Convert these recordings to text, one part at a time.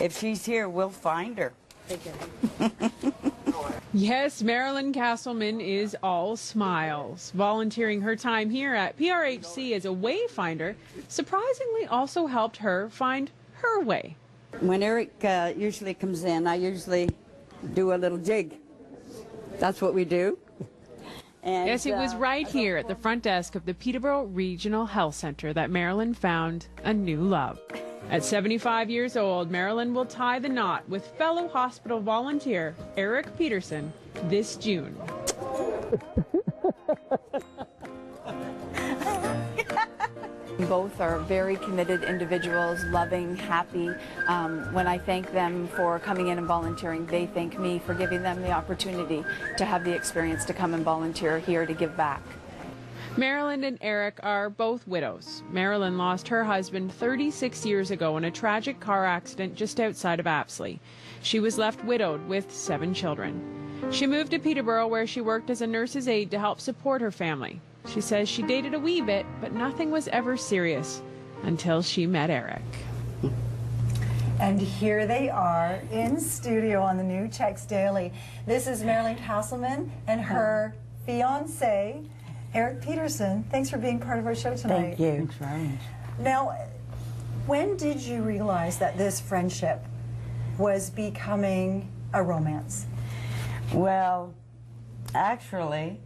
If she's here, we'll find her. Yes, Mereland Castleman is all smiles. Volunteering her time here at PRHC as a wayfinder surprisingly also helped her find her way. When Eric usually comes in, I usually do a little jig. That's what we do. And, yes, it was right here at the front desk of the Peterborough Regional Health Center that Mereland found a new love. At 75 years old, Mereland will tie the knot with fellow hospital volunteer Eric Peterson this June. Both are very committed individuals, loving, happy. When I thank them for coming in and volunteering, they thank me for giving them the opportunity to have the experience to come and volunteer here to give back. Mereland and Eric are both widows. Mereland lost her husband 36 years ago in a tragic car accident just outside of Apsley. She was left widowed with 7 children. She moved to Peterborough, where she worked as a nurse's aide to help support her family. She says she dated a wee bit, but nothing was ever serious until she met Eric. And here they are in studio on the new Checks Daily. This is Mereland Castleman and her fiance, Eric Peterson. Thanks for being part of our show tonight. Thank you. Thanks very much. Now, when did you realize that this friendship was becoming a romance? Well, actually,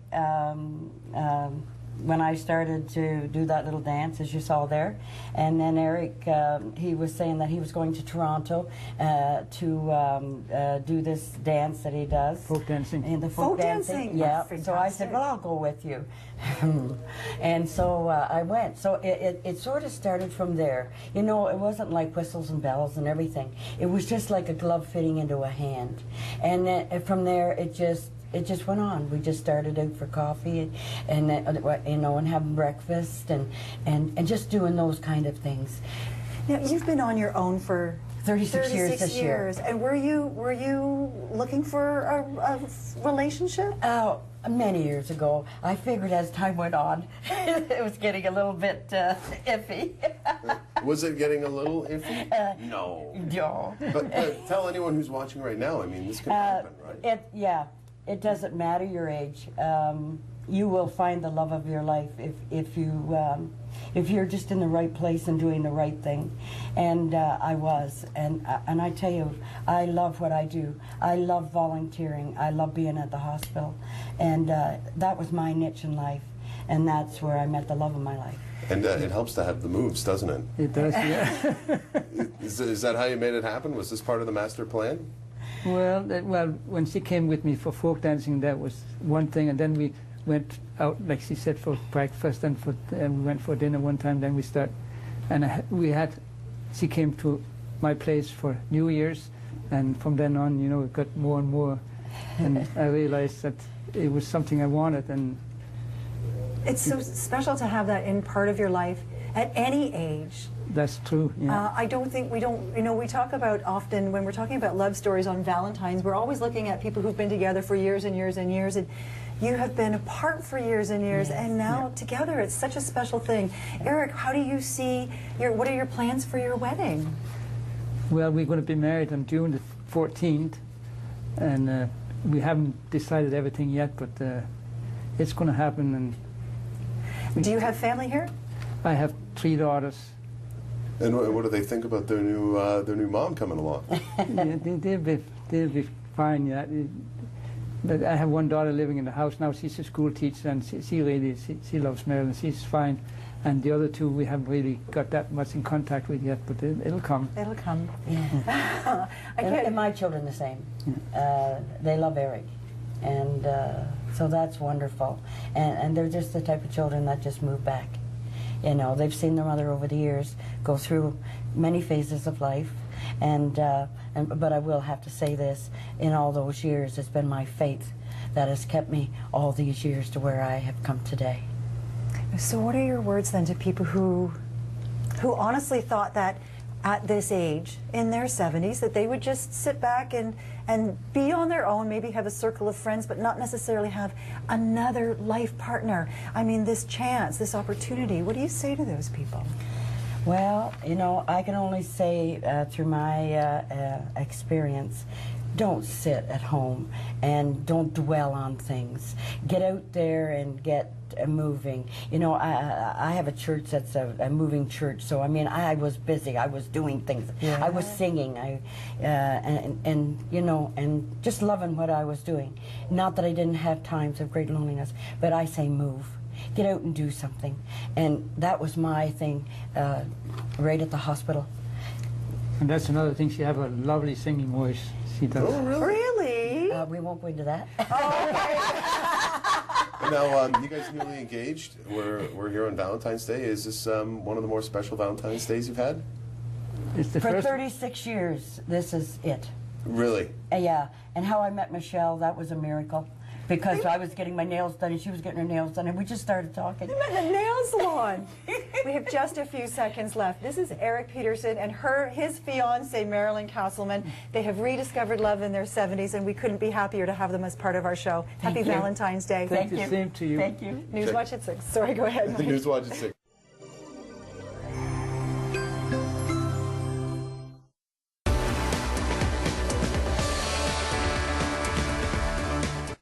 when I started to do that little dance, as you saw there, and then Eric, he was saying that he was going to Toronto to do this dance that he does. Folk dancing. And the folk dancing. Yeah. So I said, well, I'll go with you. And so I went. So it sort of started from there. You know, it wasn't like whistles and bells and everything. It was just like a glove fitting into a hand. And then from there, it just went on. We just started out for coffee and you know, and having breakfast and just doing those kind of things. Now, you've been on your own for 36 years this year. And were you looking for a relationship? Oh, many years ago. I figured as time went on, it was getting a little bit iffy. Was it getting a little iffy? No. No. But tell anyone who's watching right now, I mean, this could happen, right? It doesn't matter your age. You will find the love of your life if you're just in the right place and doing the right thing. And I was, and I tell you, I love what I do. I love volunteering. I love being at the hospital, and that was my niche in life, and that's where I met the love of my life. And it helps to have the moves, doesn't it? It does, yeah. Is that how you made it happen? Was this part of the master plan? Well, when she came with me for folk dancing, that was one thing, and then we went out, like she said, for breakfast, and we went for dinner one time. Then we start, and she came to my place for New Year's, and from then on, you know, it got more and more, and I realized that it was something I wanted. And it's so special to have that in part of your life at any age. That's true, yeah. I don't think we talk about often when we're talking about love stories on Valentine's, we're always looking at people who've been together for years and years and years, and you have been apart for years and years, and now together. It's such a special thing. Eric, how do you see what are your plans for your wedding? Well, we're going to be married on June the 14th, and we haven't decided everything yet, but it's going to happen. And do you have family here? I have 3 daughters. And what do they think about their new mom coming along? Yeah, they'll be fine. Yeah, but I have one daughter living in the house now. She's a school teacher, and she loves Mereland. She's fine. And the other 2 we haven't really got that much in contact with yet, but it'll come. It'll come. Yeah. And my children the same. Yeah. They love Eric, and so that's wonderful. And they're just the type of children that just move back. You know, they've seen their mother over the years go through many phases of life, but I will have to say this, in all those years, it's been my faith that has kept me all these years to where I have come today. So what are your words then to people who honestly thought that at this age, in their 70s, that they would just sit back and be on their own, maybe have a circle of friends, but not necessarily have another life partner? I mean, this chance, this opportunity, what do you say to those people? Well, you know, I can only say through my experience, don't sit at home and don't dwell on things. Get out there and get moving. You know, I have a church that's a moving church, so I mean, I was busy. I was doing things. Yeah. I was singing. And you know, and just loving what I was doing. Not that I didn't have times of great loneliness, but I say move. Get out and do something. And that was my thing right at the hospital. And that's another thing. She have a lovely singing voice. She does. Oh, really? Really? We won't go into that. Now, you guys newly engaged. We're here on Valentine's Day. Is this one of the more special Valentine's Days you've had? It's the For first. 36 years, this is it. Really? Yeah, and how I met Michelle, that was a miracle. Because I was getting my nails done and she was getting her nails done, and we just started talking. You met in a nail salon. We have just a few seconds left. This is Erik Peterson and his fiancée, Mereland Castleman. They have rediscovered love in their 70s, and we couldn't be happier to have them as part of our show. Happy you. Valentine's Day. Thank you. Same to you. Thank you. Newswatch at 6. Sorry, go ahead. The Newswatch at 6.